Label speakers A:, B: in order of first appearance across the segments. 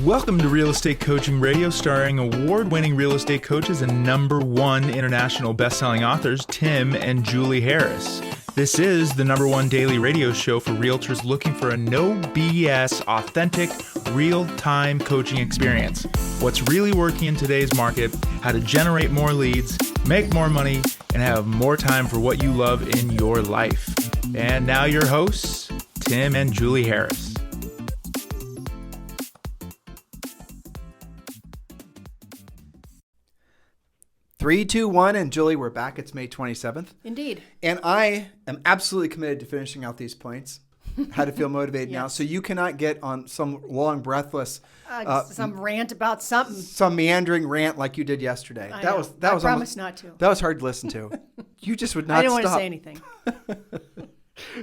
A: Welcome to Real Estate Coaching Radio, starring award-winning real estate coaches and #1 international best-selling authors, Tim and Julie Harris. This is the #1 daily radio show for realtors looking for a no BS, authentic, real-time coaching experience. What's really working in today's market, how to generate more leads, make more money, and have more time for what you love in your life. And now your hosts, Tim and Julie Harris.
B: 3, 2, 1, and Julie, we're back. It's May 27th.
C: Indeed.
B: And I am absolutely committed to finishing out these points. How to feel motivated
C: Yes.
B: now. So you cannot get on some long, breathless,
C: some rant about something.
B: some meandering rant like you did yesterday.
C: I
B: That
C: know.
B: was
C: I promise
B: almost,
C: not to.
B: That was hard to listen to. You just would not
C: I don't
B: stop.
C: want to say anything.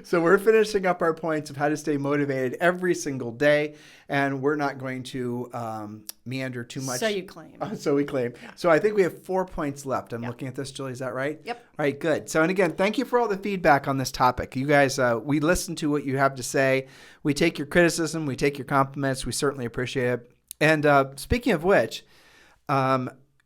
B: So we're finishing up our points of how to stay motivated every single day, and we're not going to meander too much.
C: So you claim.
B: So we claim. Yeah. So I think we have 4 points left. I'm looking at this, Julie. Is that right?
C: Yep.
B: All right, good. So, and again, thank you for all the feedback on this topic. You guys, we listen to what you have to say. We take your criticism. We take your compliments. We certainly appreciate it. And speaking of which,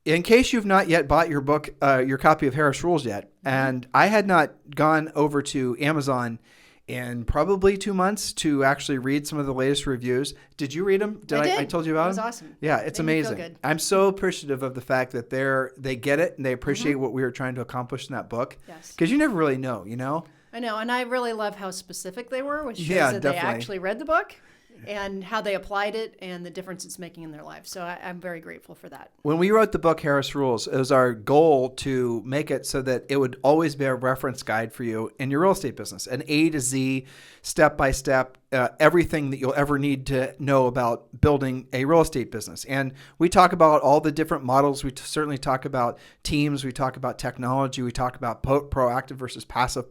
B: in case you've not yet bought your book, your copy of Harris Rules yet, and I had not gone over to Amazon in probably 2 months to actually read some of the latest reviews. Did you read them?
C: I did.
B: I told you about them?
C: It was awesome.
B: Yeah, it's
C: Made me feel
B: amazing.
C: good.
B: I'm so appreciative of the fact that they get it and they appreciate what we were trying to accomplish in that book.
C: Yes.
B: Because you never really know, you know?
C: I know, and I really love how specific they were, which shows
B: Yeah,
C: that
B: definitely.
C: they actually read the book and how they applied it and the difference it's making in their life. So I'm very grateful for that.
B: When we wrote the book, Harris Rules, it was our goal to make it so that it would always be a reference guide for you in your real estate business, an A to Z, step by step, everything that you'll ever need to know about building a real estate business. And we talk about all the different models. We certainly talk about teams. We talk about technology. We talk about proactive versus passive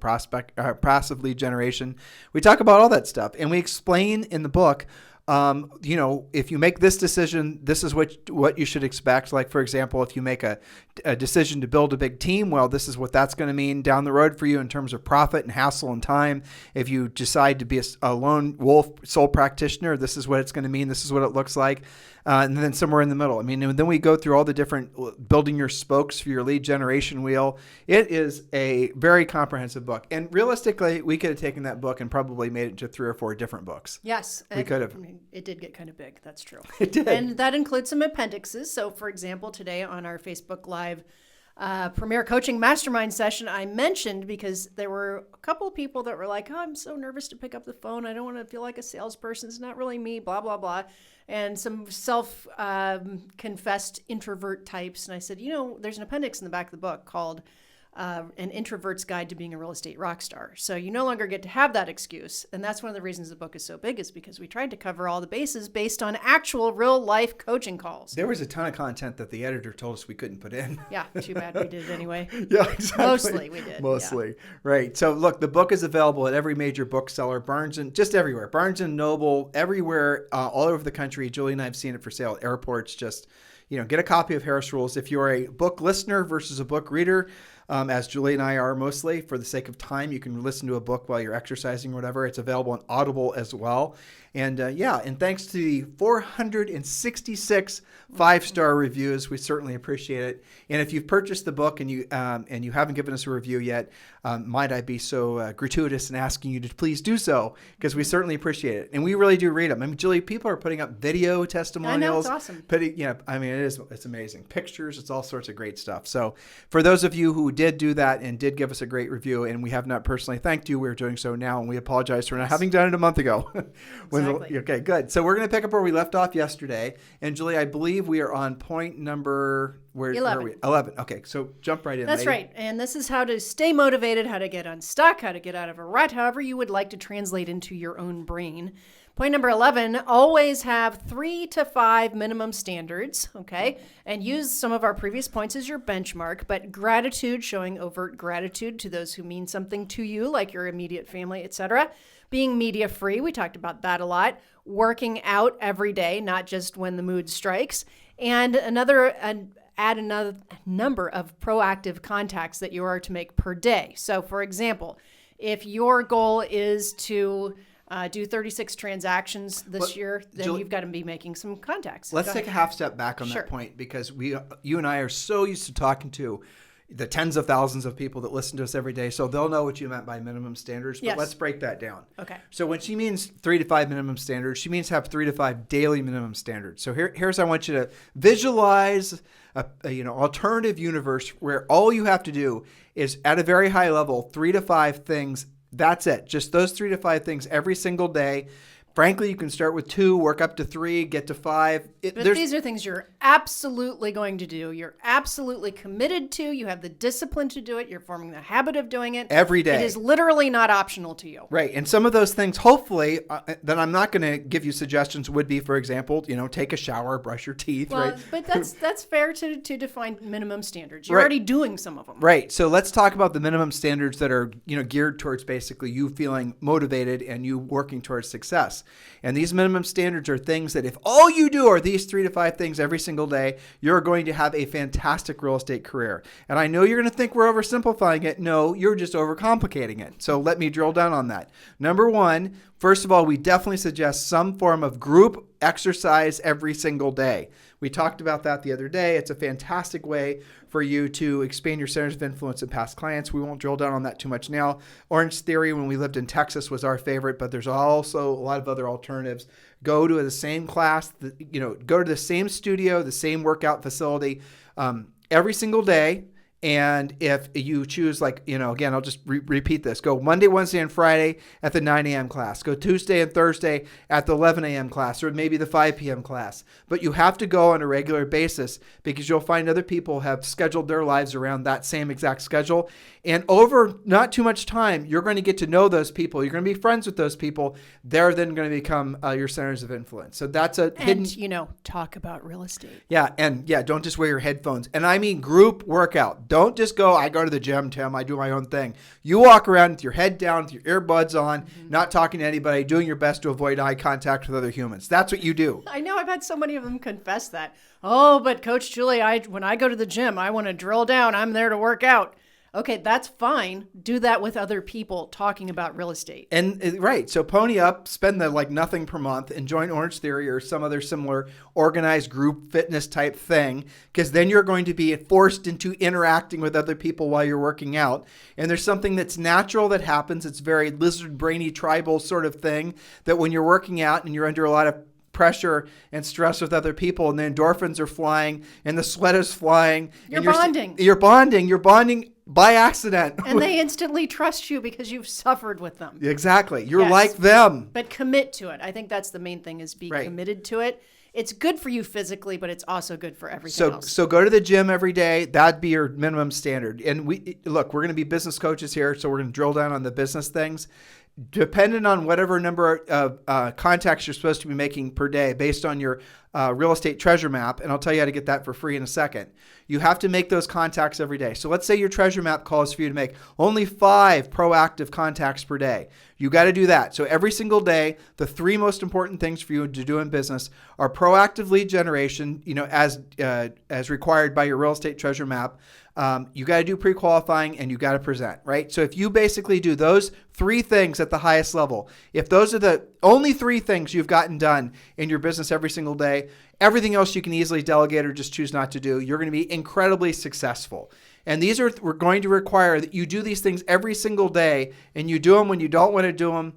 B: lead generation. We talk about all that stuff. And we explain in the book, if you make this decision, this is what you should expect. Like, for example, if you make a decision to build a big team, well, this is what that's going to mean down the road for you in terms of profit and hassle and time. If you decide to be a lone wolf sole practitioner, this is what it's going to mean. This is what it looks like. And then somewhere in the middle. I mean, and then we go through all the different building your spokes for your lead generation wheel. It is a very comprehensive book. And realistically, we could have taken that book and probably made it into 3 or 4 different books.
C: Yes.
B: We could have.
C: I mean, it did get kind of big. That's true.
B: It did.
C: And that includes some appendixes. So, for example, today on our Facebook Live Premier Coaching Mastermind session, I mentioned, because there were a couple of people that were like, oh, I'm so nervous to pick up the phone. I don't want to feel like a salesperson. It's not really me, blah, blah, blah. And some self-confessed introvert types. And I said, there's an appendix in the back of the book called An Introvert's Guide to Being a Real Estate Rockstar. So you no longer get to have that excuse. And that's one of the reasons the book is so big, is because we tried to cover all the bases based on actual real life coaching calls.
B: There was a ton of content that the editor told us we couldn't put in.
C: Yeah, too bad we did it anyway.
B: Yeah, exactly.
C: Mostly we did.
B: Mostly.
C: Yeah.
B: Right. So look, the book is available at every major bookseller, just everywhere. Barnes & Noble, everywhere, all over the country. Julie and I have seen it for sale at airports. Just, get a copy of Harris Rules. If you're a book listener versus a book reader, as Julie and I are mostly, for the sake of time, you can listen to a book while you're exercising or whatever. It's available on Audible as well. And and thanks to the 466 5-star reviews, we certainly appreciate it. And if you've purchased the book and you haven't given us a review yet, might I be so gratuitous in asking you to please do so, because we certainly appreciate it. And we really do read them. I mean, Julie, people are putting up video testimonials.
C: I know, it's awesome.
B: It's amazing. Pictures, it's all sorts of great stuff. So for those of you who did do that and did give us a great review, and we have not personally thanked you, we're doing so now, and we apologize for not having done it a month ago.
C: Exactly.
B: Okay, good. So we're going to pick up where we left off yesterday. And Julie, I believe we are on point number
C: 11.
B: Where are we? 11. Okay, so jump right in.
C: That's
B: lady.
C: right. And this is how to stay motivated, how to get unstuck, how to get out of a rut, however you would like to translate into your own brain. Point number 11, always have 3 to 5 minimum standards, okay? And use some of our previous points as your benchmark, but gratitude, showing overt gratitude to those who mean something to you, like your immediate family, etc. Being media free, we talked about that a lot. Working out every day, not just when the mood strikes. And add another number of proactive contacts that you are to make per day. So for example, if your goal is to do 36 transactions this year, then
B: Julie,
C: you've got to be making some contacts.
B: Let's
C: Go
B: take a
C: ahead.
B: half step back on
C: Sure.
B: that point, because you and I are so used to talking to the tens of thousands of people that listen to us every day, so they'll know what you meant by minimum standards. But
C: Yes.
B: let's break that down.
C: Okay.
B: So when she means 3 to 5 minimum standards, she means have 3 to 5 daily minimum standards. So here's I want you to visualize a alternative universe where all you have to do is, at a very high level, 3 to 5 things. That's it. Just those 3 to 5 things every single day. Frankly, you can start with 2, work up to 3, get to 5.
C: But these are things you're absolutely going to do. You're absolutely committed to. You have the discipline to do it. You're forming the habit of doing it.
B: Every day.
C: It is literally not optional to you.
B: Right. And some of those things, hopefully, that I'm not going to give you suggestions would be, for example, take a shower, brush your teeth,
C: Well,
B: right?
C: but that's fair to define minimum standards. You're
B: Right.
C: already doing some of them.
B: Right. So let's talk about the minimum standards that are, geared towards basically you feeling motivated and you working towards success. And these minimum standards are things that if all you do are these 3 to 5 things every single day, you're going to have a fantastic real estate career. And I know you're going to think we're oversimplifying it. No, you're just overcomplicating it. So let me drill down on that. Number 1, first of all, we definitely suggest some form of group exercise every single day. We talked about that the other day. It's a fantastic way for you to expand your centers of influence and past clients. We won't drill down on that too much now. Orange Theory, when we lived in Texas, was our favorite, but there's also a lot of other alternatives. Go to the same class, go to the same studio, the same workout facility every single day. And if you choose, again, I'll just repeat this. Go Monday, Wednesday, and Friday at the 9 a.m. class. Go Tuesday and Thursday at the 11 a.m. class, or maybe the 5 p.m. class. But you have to go on a regular basis, because you'll find other people have scheduled their lives around that same exact schedule. And over not too much time, you're going to get to know those people. You're going to be friends with those people. They're then going to become your centers of influence. So that's a hidden...
C: And, talk about real estate.
B: Yeah, don't just wear your headphones. And I mean group workout. Don't just go, I go to the gym, Tim, I do my own thing. You walk around with your head down, with your earbuds on, not talking to anybody, doing your best to avoid eye contact with other humans. That's what you do.
C: I know I've had so many of them confess that. Oh, but Coach Julie, when I go to the gym, I want to drill down. I'm there to work out. Okay, that's fine. Do that with other people talking about real estate.
B: And right, so pony up, spend the nothing per month, and join Orange Theory or some other similar organized group fitness type thing, because then you're going to be forced into interacting with other people while you're working out. And there's something that's natural that happens. It's very lizard brainy tribal sort of thing, that when you're working out and you're under a lot of pressure and stress with other people, and the endorphins are flying and the sweat is flying.
C: You're
B: bonding. You're bonding by accident.
C: And they instantly trust you because you've suffered with them.
B: Exactly. You're
C: Yes.
B: like them.
C: But commit to it. I think that's the main thing, is be
B: Right.
C: committed to it. It's good for you physically, but it's also good for everything else.
B: So go to the gym every day. That'd be your minimum standard. And we're going to be business coaches here, so we're going to drill down on the business things. Depending on whatever number of contacts you're supposed to be making per day based on your real estate treasure map, and I'll tell you how to get that for free in a second, you have to make those contacts every day. So let's say your treasure map calls for you to make only 5 proactive contacts per day. You got to do that. So every single day, the 3 most important things for you to do in business are proactive lead generation, as required by your real estate treasure map. You got to do pre-qualifying, and you got to present, right? So if you basically do those 3 things at the highest level, if those are the only 3 things you've gotten done in your business every single day, everything else you can easily delegate or just choose not to do, you're going to be incredibly successful. And we're going to require that you do these things every single day, and you do them when you don't want to do them,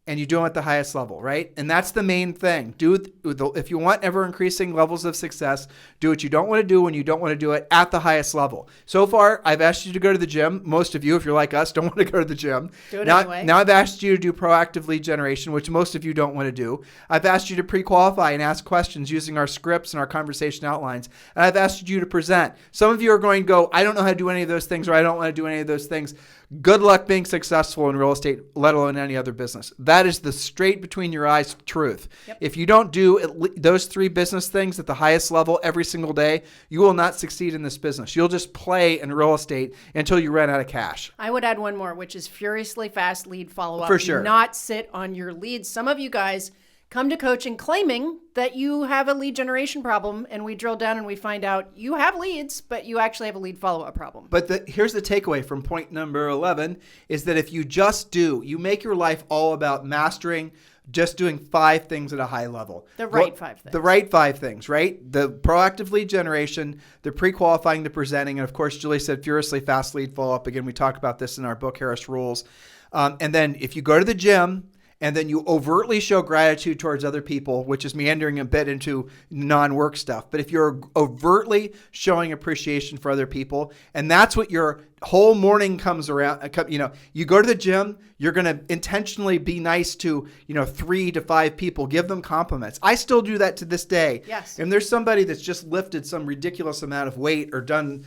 B: and you do them at the highest level, right? And that's the main thing. If you want ever increasing levels of success, do what you don't want to do when you don't want to do it at the highest level. So far, I've asked you to go to the gym. Most of you, if you're like us, don't want to go to the gym.
C: Do it anyway.
B: Now I've asked you to do proactive lead generation, which most of you don't want to do. I've asked you to pre-qualify and ask questions using our scripts and our conversation outlines. And I've asked you to present. Some of you are going to go, I don't know how to do any of those things, or I don't want to do any of those things. Good luck being successful in real estate, let alone any other business. That is the straight between your eyes truth.
C: Yep.
B: If you don't do those 3 business things at the highest level every single day, you will not succeed in this business. You'll just play in real estate until you run out of cash.
C: I would add one more, which is furiously fast lead follow-up.
B: For sure.
C: Do not sit on your leads. Some of you guys come to coaching claiming that you have a lead generation problem, and we drill down and we find out you have leads, but you actually have a lead follow-up problem.
B: But here's the takeaway from point number 11 is that if you you make your life all about mastering just doing 5 things at a high level.
C: The right 5 things.
B: The right 5 things, right? The proactive lead generation, the pre-qualifying, the presenting, and of course, Julie said furiously fast lead follow-up. Again, we talk about this in our book, Harris Rules. And then if you go to the gym and then you overtly show gratitude towards other people, which is meandering a bit into non-work stuff. But if you're overtly showing appreciation for other people, and that's what your whole morning comes around, you go to the gym, you're going to intentionally be nice to, 3 to 5 people, give them compliments. I still do that to this day.
C: Yes.
B: And there's somebody that's just lifted some ridiculous amount of weight or done,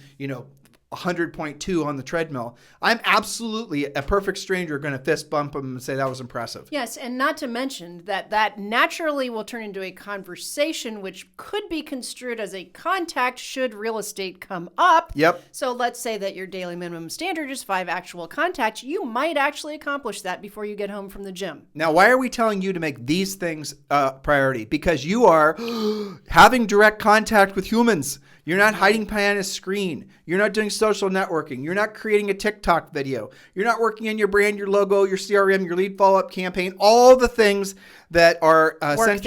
B: 100.2 on the treadmill, I'm absolutely a perfect stranger going to fist bump them and say that was impressive.
C: Yes, and not to mention that naturally will turn into a conversation which could be construed as a contact should real estate come up.
B: Yep.
C: So let's say that your daily minimum standard is 5 actual contacts. You might actually accomplish that before you get home from the gym.
B: Now, why are we telling you to make these things a priority? Because you are having direct contact with humans. You're not hiding behind a screen. You're not doing social networking. You're not creating a TikTok video. You're not working on your brand, your logo, your CRM, your lead follow-up campaign, all the things that are
C: work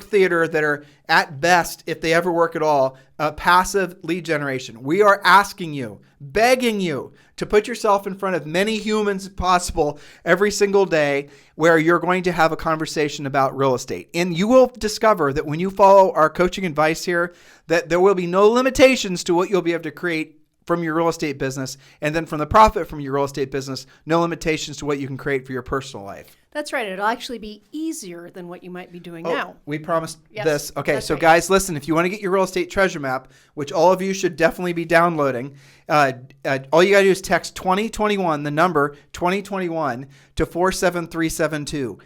C: theater
B: that are at best, if they ever work at all, passive lead generation. We are asking you, begging you to put yourself in front of many humans as possible every single day where you're going to have a conversation about real estate. And you will discover that when you follow our coaching advice here, that there will be no limitations to what you'll be able to create from your real estate business, and then from the profit from your real estate business, no limitations to what you can create for your personal life.
C: That's right. It'll actually be easier than what you might be doing now.
B: We promised
C: Yes,
B: this. Okay,
C: that's
B: so
C: right.
B: guys, listen, if you want to get your real estate treasure map, which all of you should definitely be downloading, all you got to do is text 2021, the number 2021 to 47372.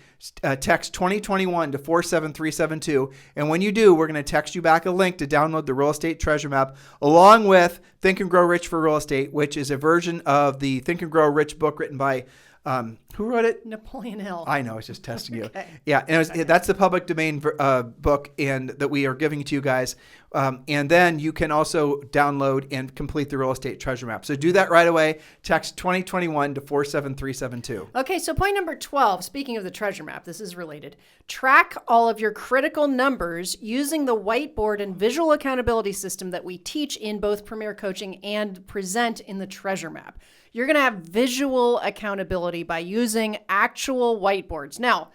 B: Text 2021 to 47372. And when you do, we're going to text you back a link to download the real estate treasure map along with Think and Grow Rich for Real Estate, which is a version of the Think and Grow Rich book written by who wrote it?
C: Napoleon Hill.
B: I know, I was just testing you.
C: Okay.
B: Yeah, and that's the public domain book and that we are giving to you guys. And then you can also download and complete the real estate treasure map. So do that right away. Text 2021 to 47372.
C: Okay, so point number 12, speaking of the treasure map, this is related. Track all of your critical numbers using the whiteboard and visual accountability system that we teach in both Premier Coaching and present in the treasure map. You're going to have visual accountability by using actual whiteboards. Now,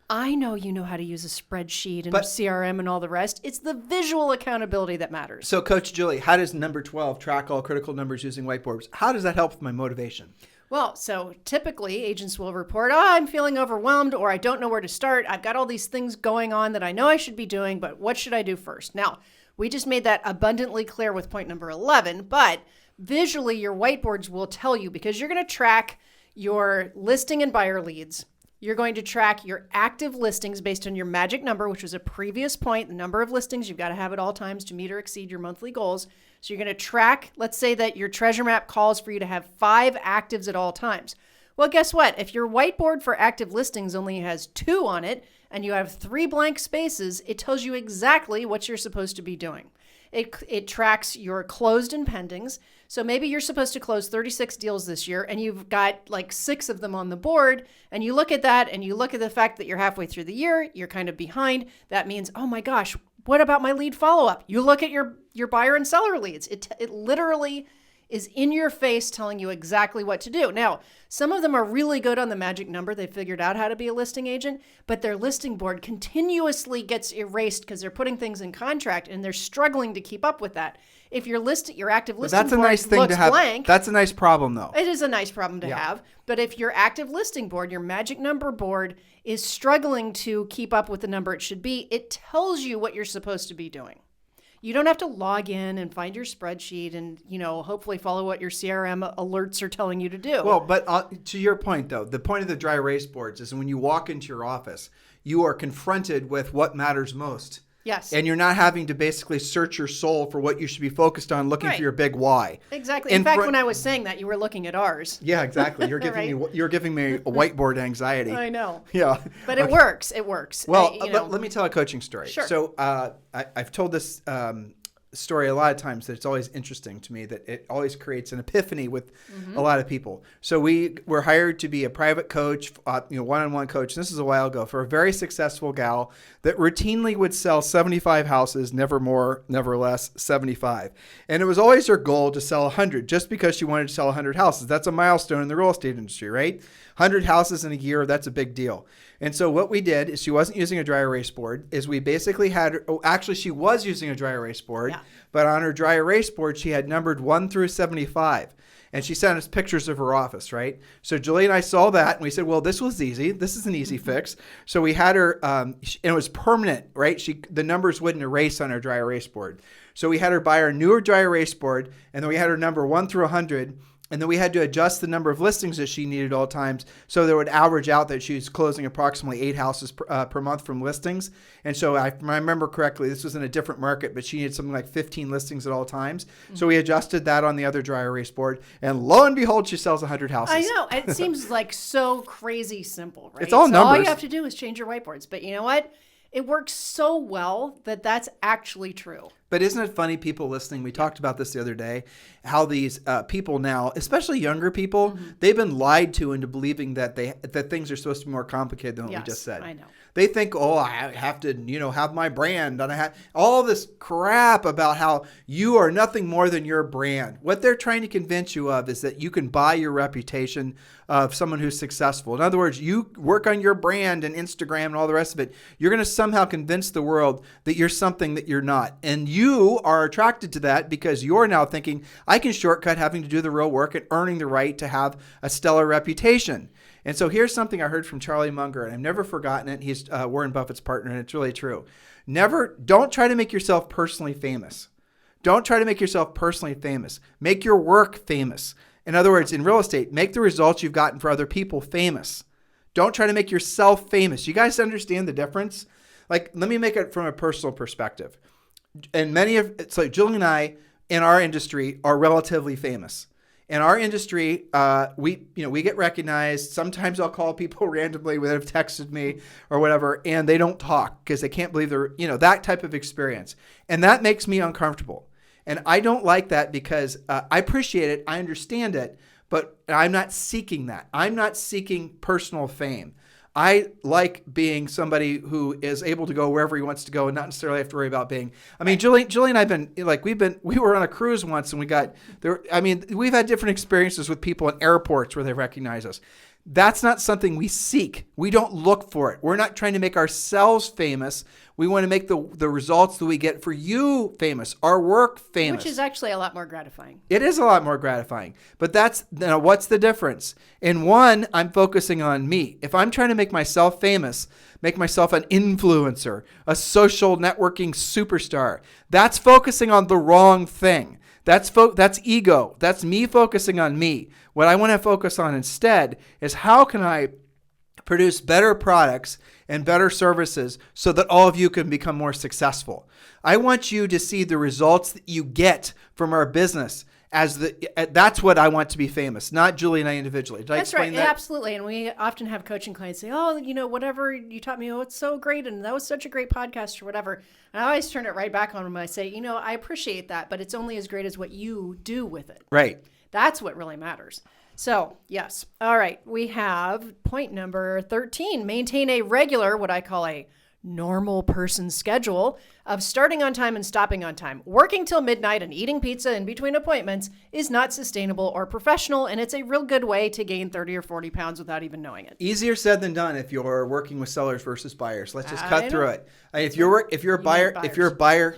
C: I know you know how to use a spreadsheet and a CRM and all the rest. It's the visual accountability that matters.
B: So Coach Julie, how does number 12, track all critical numbers using whiteboards? How does that help with my motivation?
C: Well, so typically agents will report, I'm feeling overwhelmed, or I don't know where to start. I've got all these things going on that I know I should be doing, but what should I do first? Now, we just made that abundantly clear with point number 11, but visually your whiteboards will tell you, because you're going to track your listing and buyer leads. You're going to track your active listings based on your magic number, which was a previous point, the number of listings you've got to have at all times to meet or exceed your monthly goals. So you're going to track, let's say that your treasure map calls for you to have 5 actives at all times. Well, guess what? If your whiteboard for active listings only has 2 on it and you have 3 blank spaces, it tells you exactly what you're supposed to be doing. It tracks your closed and pendings. So maybe you're supposed to close 36 deals this year and you've got like 6 of them on the board, and you look at that and you look at the fact that you're halfway through the year, you're kind of behind. That means, oh my gosh, what about my lead follow-up? You look at your buyer and seller leads. It literally is in your face telling you exactly what to do. Now, some of them are really good on the magic number. They figured out how to be a listing agent, but their listing board continuously gets erased because they're putting things in contract and they're struggling to keep up with that. If your active listing
B: That's a
C: board
B: nice thing
C: looks
B: to have.
C: blank,
B: That's a nice problem, though.
C: it is a nice problem to have. But if your active listing board, your magic number board, is struggling to keep up with the number it should be, it tells you what you're supposed to be doing. You don't have to log in and find your spreadsheet and, hopefully follow what your CRM alerts are telling you to do.
B: Well, but to your point, though, the point of the dry erase boards is when you walk into your office, you are confronted with what matters most.
C: Yes.
B: And you're not having to basically search your soul for what you should be focused on, looking
C: Right.
B: for your big why.
C: Exactly. In fact, when I was saying that, you were looking at ours.
B: Yeah, exactly. You're giving me a whiteboard anxiety.
C: I know.
B: Yeah.
C: But it works. It works.
B: Well, let me tell a coaching story.
C: Sure.
B: So I've told this story a lot of times that it's always interesting to me, that it always creates an epiphany with a lot of people. So we were hired to be a private coach, one-on-one coach. This is a while ago, for a very successful gal that routinely would sell 75 houses, never more, never less, 75. And it was always her goal to sell 100, just because she wanted to sell 100 houses. That's a milestone in the real estate industry, right? 100 houses in a year, that's a big deal. And so what we did is, she wasn't using a dry erase board, is we basically had, actually she was using a dry erase board, but on her dry erase board, she had numbered 1 through 75. And she sent us pictures of her office, right? So Julie and I saw that, and we said, well, this was easy. This is an easy fix. So we had her, and it was permanent, right? The numbers wouldn't erase on her dry erase board. So we had her buy our newer dry erase board, and then we had her number 1 through 100. And then we had to adjust the number of listings that she needed all times, so that it would average out that she was closing approximately 8 houses per month from listings. And so I remember correctly, this was in a different market, but she needed something like 15 listings at all times. Mm-hmm. So we adjusted that on the other dry erase board, and lo and behold, she sells 100 houses.
C: I know. It seems like so crazy simple, right?
B: It's all numbers.
C: All you have to do is change your whiteboards. But you know what? It works so well that that's actually true.
B: But isn't it funny, people listening, we talked about this the other day, how these people now, especially younger people, they've been lied to into believing that that things are supposed to be more complicated than what we just said.
C: I know.
B: They think, oh, I have to, have my brand, and I have all this crap about how you are nothing more than your brand. What they're trying to convince you of is that you can buy your reputation of someone who's successful. In other words, you work on your brand and Instagram and all the rest of it. You're going to somehow convince the world that you're something that you're not. And you are attracted to that because you're now thinking, I can shortcut having to do the real work and earning the right to have a stellar reputation. And so here's something I heard from Charlie Munger, and I've never forgotten it. He's Warren Buffett's partner, and it's really true. Don't try to make yourself personally famous. Don't try to make yourself personally famous. Make your work famous. In other words, in real estate, make the results you've gotten for other people famous. Don't try to make yourself famous. You guys understand the difference? Like, let me make it from a personal perspective. And so Julie and I, in our industry, are relatively famous. In our industry, we get recognized. Sometimes I'll call people randomly that have texted me or whatever, and they don't talk because they can't believe they're, that type of experience. And that makes me uncomfortable. And I don't like that because I appreciate it. I understand it, but I'm not seeking that. I'm not seeking personal fame. I like being somebody who is able to go wherever he wants to go and not necessarily have to worry about being. I mean, Julie and I've been we were on a cruise once and we've had different experiences with people in airports where they recognize us. That's not something we seek. We don't look for it. We're not trying to make ourselves famous. We want to make the results that we get for you famous, our work famous.
C: Which is actually a lot more gratifying.
B: It is a lot more gratifying. But what's the difference? In one, I'm focusing on me. If I'm trying to make myself famous, make myself an influencer, a social networking superstar, that's focusing on the wrong thing. That's ego. That's me focusing on me. What I want to focus on instead is how can I produce better products and better services so that all of you can become more successful. I want you to see the results that you get from our business that's what I want to be famous, not Julie and I individually. Did I explain that?
C: That's right. Absolutely. And we often have coaching clients say, oh, whatever you taught me, it's so great. And that was such a great podcast or whatever. And I always turn it right back on them. I say, I appreciate that, but it's only as great as what you do with it.
B: Right.
C: That's what really matters. So, yes. All right. We have point number 13. Maintain a regular, what I call a normal person schedule of starting on time and stopping on time. Working till midnight and eating pizza in between appointments is not sustainable or professional, and it's a real good way to gain 30 or 40 pounds without even knowing it.
B: Easier said than done if you're working with sellers versus buyers. Let's just cut through it. If you're a buyer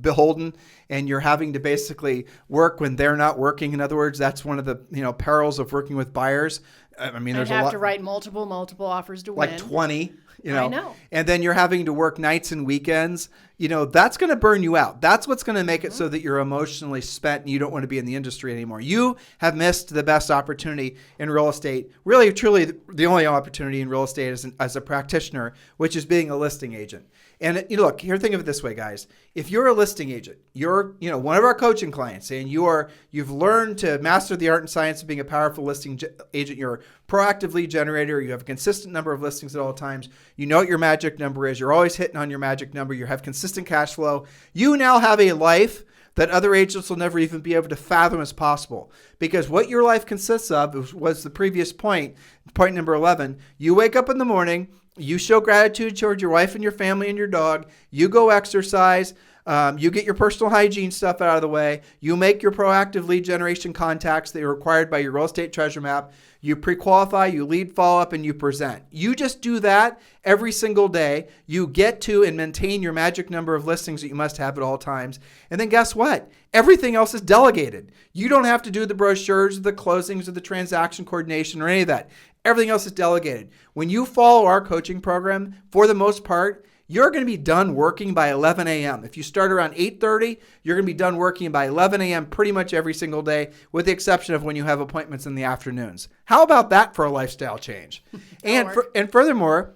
B: beholden and you're having to basically work when they're not working, in other words, that's one of the perils of working with buyers. I mean, there's a lot.
C: To write multiple offers to win.
B: Like 20.
C: I know.
B: And then you're having to work nights and weekends. That's going to burn you out. That's what's going to make it so that you're emotionally spent and you don't want to be in the industry anymore. You have missed the best opportunity in real estate. Really, truly, the only opportunity in real estate as a practitioner, which is being a listing agent. And look, here, think of it this way, guys. If you're a listing agent, you're one of our coaching clients, and you've learned to master the art and science of being a powerful listing agent. You're a proactive lead generator. You have a consistent number of listings at all times. You know what your magic number is. You're always hitting on your magic number. You have consistent cash flow. You now have a life that other agents will never even be able to fathom as possible. Because what your life consists of was the previous point number 11. You wake up in the morning. You show gratitude toward your wife and your family and your dog. You go exercise. You get your personal hygiene stuff out of the way. You make your proactive lead generation contacts that are required by your real estate treasure map. You pre-qualify, you lead follow-up, and you present. You just do that every single day. You get to and maintain your magic number of listings that you must have at all times. And then guess what? Everything else is delegated. You don't have to do the brochures, the closings, or the transaction coordination, or any of that. Everything else is delegated. When you follow our coaching program, for the most part, you're going to be done working by 11 a.m. If you start around 8:30, you're going to be done working by 11 a.m. pretty much every single day, with the exception of when you have appointments in the afternoons. How about that for a lifestyle change? And furthermore,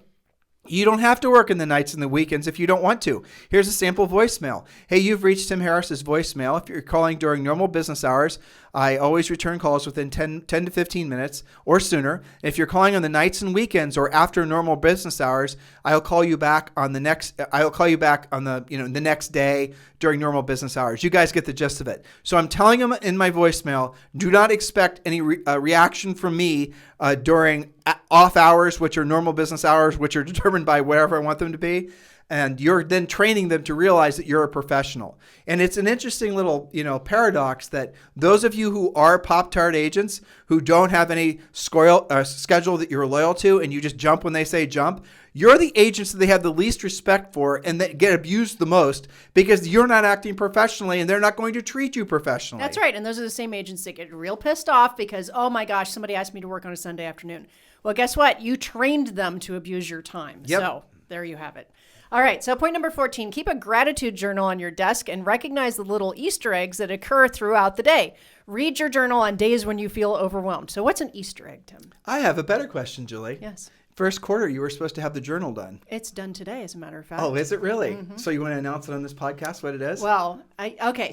B: you don't have to work in the nights and the weekends if you don't want to. Here's a sample voicemail. Hey, you've reached Tim Harris's voicemail. If you're calling during normal business hours, I always return calls within 10 to 15 minutes or sooner. If you're calling on the nights and weekends or after normal business hours, I'll call you back on the the next day during normal business hours. You guys get the gist of it. So I'm telling them in my voicemail, do not expect any reaction from me during off hours, which are normal business hours, which are determined by wherever I want them to be. And you're then training them to realize that you're a professional. And it's an interesting little, paradox that those of you who are Pop-Tart agents who don't have any schedule that you're loyal to and you just jump when they say jump, you're the agents that they have the least respect for and that get abused the most because you're not acting professionally and they're not going to treat you professionally.
C: That's right. And those are the same agents that get real pissed off because, oh my gosh, somebody asked me to work on a Sunday afternoon. Well, guess what? You trained them to abuse your time.
B: Yep.
C: So there you have it. All right, so point number 14, keep a gratitude journal on your desk and recognize the little Easter eggs that occur throughout the day. Read your journal on days when you feel overwhelmed. So what's an Easter egg, Tim?
B: I have a better question, Julie.
C: Yes.
B: First quarter, you were supposed to have the journal done.
C: It's done today, as a matter of fact.
B: Oh, is it really? Mm-hmm. So you want to announce it on this podcast, what it is?
C: Well,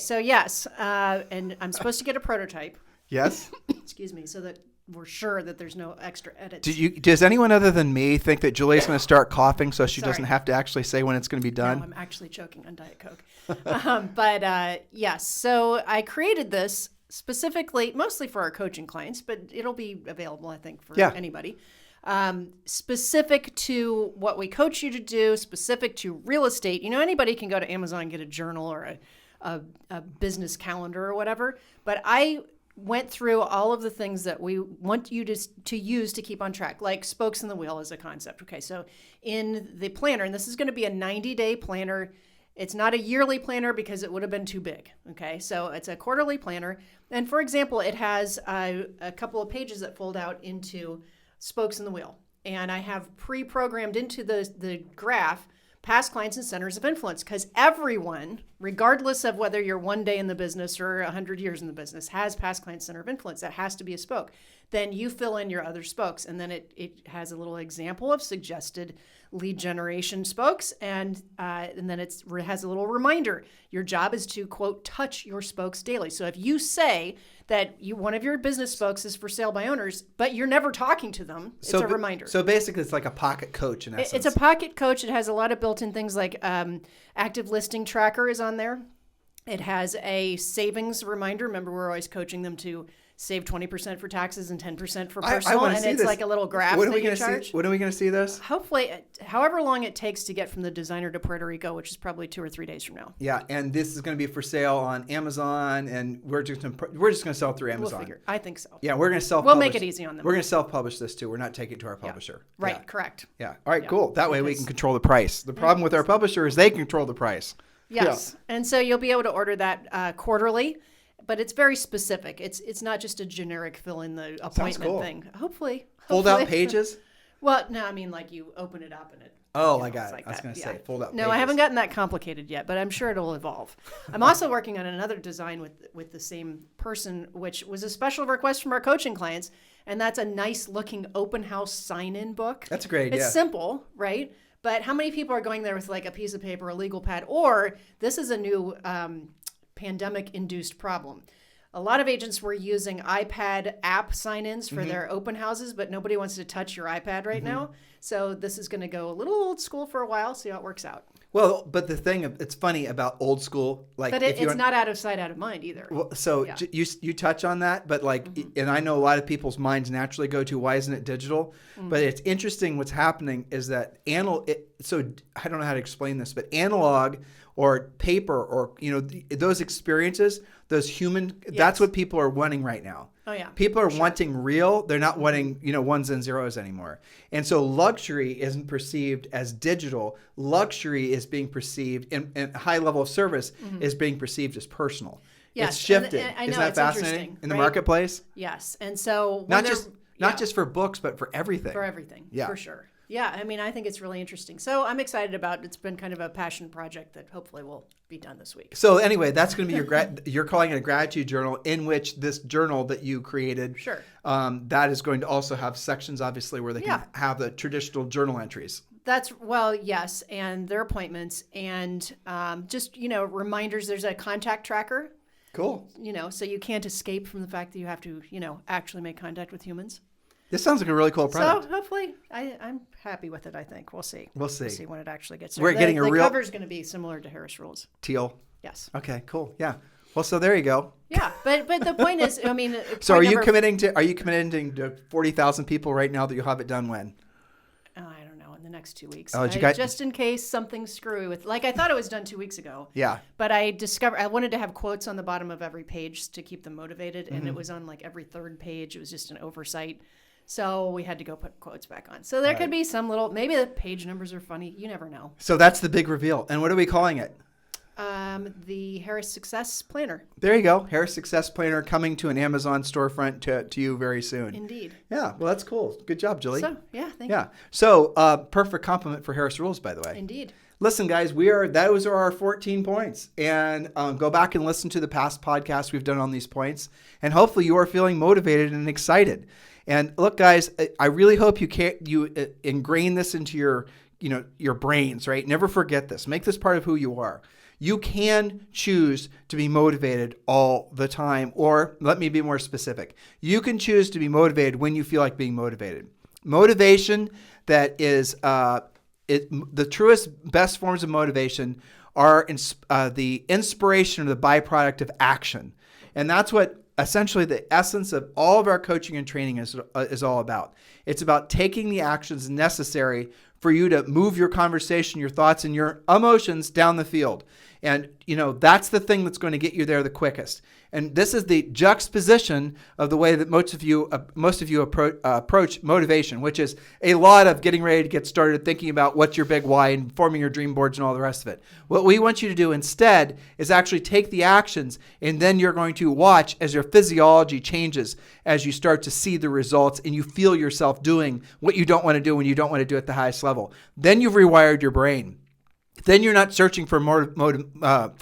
C: so yes, and I'm supposed to get a prototype.
B: Yes?
C: Excuse me, so that we're sure that there's no extra edits.
B: Does anyone other than me think that Julie's going to start coughing so she doesn't have to actually say when it's going to be done?
C: No, I'm actually choking on Diet Coke. Yes, so I created this specifically, mostly for our coaching clients, but it'll be available, I think, for anybody. Specific to what we coach you to do, specific to real estate. Anybody can go to Amazon and get a journal or a business calendar or whatever, but I went through all of the things that we want you to use to keep on track, like spokes in the wheel as a concept. Okay, so in the planner, and this is going to be a 90-day planner. It's not a yearly planner because it would have been too big. Okay, so it's a quarterly planner. And for example, it has a couple of pages that fold out into spokes in the wheel. And I have pre-programmed into the graph past clients and centers of influence, because everyone, regardless of whether you're 1 day in the business or 100 years in the business, has past client center of influence. That has to be a spoke. Then you fill in your other spokes, and then it has a little example of suggested lead generation spokes, and then it has a little reminder. Your job is to, quote, touch your spokes daily. So if you say that one of your business spokes is for sale by owners, but you're never talking to them, it's a reminder.
B: So basically it's like a pocket coach in essence.
C: It's a pocket coach. It has a lot of built-in things like active listing tracker is on there. It has a savings reminder. Remember, we're always coaching them to save 20% for taxes and 10% for personal, and it's like a little graph that you charge.
B: When are we going to see this?
C: Hopefully, however long it takes to get from the designer to Puerto Rico, which is probably 2 or 3 days from now.
B: Yeah, and this is going to be for sale on Amazon, and we're just going to sell through Amazon.
C: We'll figure. I think so.
B: Yeah, we're going to self-publish.
C: We'll make it easy on them.
B: We're going to self-publish this too. We're not taking it to our publisher.
C: Right.
B: Yeah.
C: Correct.
B: Yeah. All right. Cool. That way we can control the price. The problem with our publisher is they control the price.
C: Yes. Yeah. And so you'll be able to order that quarterly. But it's very specific. It's not just a generic fill in the appointment thing. Hopefully.
B: Fold out pages?
C: Well, no, I mean like you open it up and it
B: Oh,
C: you
B: I
C: know,
B: got
C: it's
B: it.
C: like
B: I was
C: that.
B: going to
C: Yeah.
B: say fold up.
C: No, I haven't gotten that complicated yet, but I'm sure it'll evolve. I'm also working on another design with the same person, which was a special request from our coaching clients, and that's a nice looking open house sign-in book.
B: That's a great idea.
C: It's simple, right? But how many people are going there with like a piece of paper, a legal pad, or this is a new pandemic-induced problem. A lot of agents were using iPad app sign-ins for their open houses, but nobody wants to touch your iPad right now. So this is going to go a little old school for a while, see how it works out.
B: Well, but the thing, it's funny about old school, like
C: But it's not out of sight, out of mind either.
B: Well, so
C: Yeah.
B: you touch on that, but like, and I know a lot of people's minds naturally go to why isn't it digital? But it's interesting what's happening is that so I don't know how to explain this, but analog or paper or those experiences, those human, that's what people are wanting right now.
C: Oh yeah.
B: People are wanting real. They're not wanting, ones and zeros anymore. And so luxury isn't perceived as digital. Luxury is being perceived and high level of service is being perceived as personal.
C: Yes,
B: It's shifted.
C: and I know,
B: Isn't that
C: it's
B: fascinating
C: interesting,
B: in the
C: right?
B: marketplace?
C: Yes. And so
B: Not just for books, but for everything.
C: for everything.
B: Yeah.
C: For sure. Yeah, I mean, I think it's really interesting. So I'm excited about it. It's been kind of a passion project that hopefully will be done this week.
B: So anyway, that's going to be you're calling it a gratitude journal, in which this journal that you created,
C: Sure.
B: that is going to also have sections, obviously, where they
C: Yeah.
B: can have the traditional journal entries.
C: Yes, and their appointments and just, reminders. There's a contact tracker,
B: Cool.
C: so you can't escape from the fact that you have to, actually make contact with humans.
B: This sounds like a really cool product.
C: So hopefully, I'm happy with it. I think we'll see.
B: We'll see.
C: We'll see when it actually gets.
B: We're getting a
C: the
B: real-
C: cover's going to be similar to Harris Rules.
B: Teal.
C: Yes.
B: Okay, cool. Yeah. Well, so there you go.
C: Yeah, but the point is, I mean.
B: So
C: point
B: are you
C: number-
B: committing to 40,000 people right now that you'll have it done when?
C: Oh, I don't know. In the next 2 weeks.
B: Oh, you got-
C: just in case something's screwy with. Like I thought it was done 2 weeks ago.
B: Yeah.
C: But I wanted to have quotes on the bottom of every page to keep them motivated, and
B: Mm-hmm.
C: it was on like every third page. It was just an oversight. So we had to go put quotes back on. So there could be some maybe the page numbers are funny. You never know.
B: So that's the big reveal. And what are we calling it?
C: The Harris Success Planner.
B: There you go. Harris Success Planner coming to an Amazon storefront to you very soon.
C: Indeed.
B: Yeah. Well, that's cool. Good job, Julie.
C: So, yeah, thank
B: Yeah. So perfect compliment for Harris Rules, by the way.
C: you. Indeed.
B: Listen, guys, those are our 14 points. And go back and listen to the past podcasts we've done on these points. And hopefully you are feeling motivated and excited. And look, guys, I really hope you ingrain this into your brains, right? Never forget this. Make this part of who you are. You can choose to be motivated all the time. Or let me be more specific. You can choose to be motivated when you feel like being motivated. Motivation that is the truest, best forms of motivation are the inspiration or the byproduct of action. And that's what essentially the essence of all of our coaching and training is all about. It's about taking the actions necessary for you to move your conversation, your thoughts, and your emotions down the field. And, that's the thing that's going to get you there the quickest. And this is the juxtaposition of the way that most of you approach motivation, which is a lot of getting ready to get started, thinking about what's your big why and forming your dream boards and all the rest of it. What we want you to do instead is actually take the actions, and then you're going to watch as your physiology changes as you start to see the results and you feel yourself doing what you don't want to do when you don't want to do at the highest level. Then you've rewired your brain. Then you're not searching for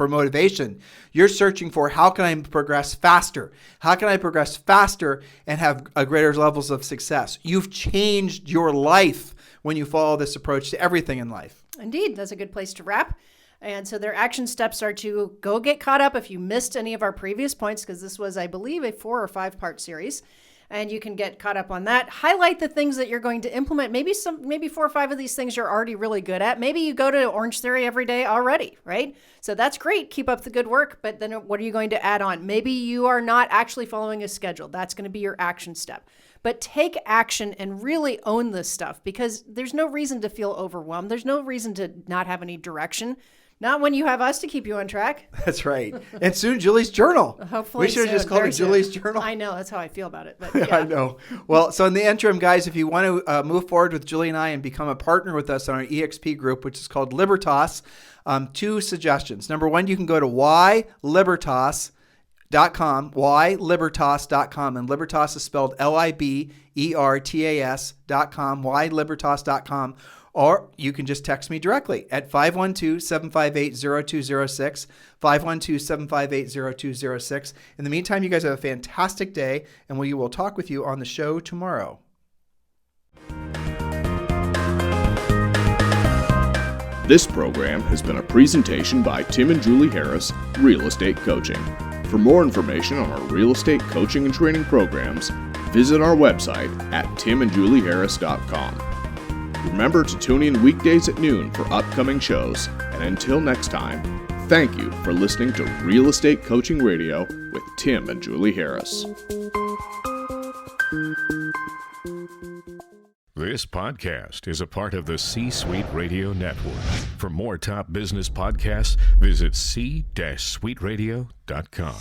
B: motivation. You're searching for how can I progress faster? How can I progress faster and have greater levels of success? You've changed your life when you follow this approach to everything in life.
C: Indeed, that's a good place to wrap. And so their action steps are to go get caught up if you missed any of our previous points, because this was, I believe, a 4 or 5 part series. And you can get caught up on that. Highlight the things that you're going to implement. Maybe 4 or 5 of these things you're already really good at. Maybe you go to Orange Theory every day already, right? So that's great. Keep up the good work. But then what are you going to add on? Maybe you are not actually following a schedule. That's going to be your action step. But take action and really own this stuff, because there's no reason to feel overwhelmed. There's no reason to not have any direction. Not when you have us to keep you on track.
B: That's right. And soon Julie's journal.
C: Hopefully
B: we should have
C: soon,
B: just called
C: very
B: it Julie's
C: soon.
B: journal.
C: I know, that's how I feel about it. But yeah.
B: I know. Well, so in the interim, guys, if you want to move forward with Julie and I and become a partner with us on our EXP group, which is called Libertas, 2 suggestions. Number 1, you can go to ylibertas.com, ylibertas.com, and Libertas is spelled Libertas.com, ylibertas.com. or you can just text me directly at 512-758-0206, 512-758-0206. In the meantime, you guys have a fantastic day, and we will talk with you on the show tomorrow.
D: This program has been a presentation by Tim and Julie Harris, Real Estate Coaching. For more information on our real estate coaching and training programs, visit our website at timandjulieharris.com. Remember to tune in weekdays at noon for upcoming shows, and until next time, thank you for listening to Real Estate Coaching Radio with Tim and Julie Harris.
E: This podcast is a part of the C-Suite Radio Network. For more top business podcasts, visit c-suiteradio.com.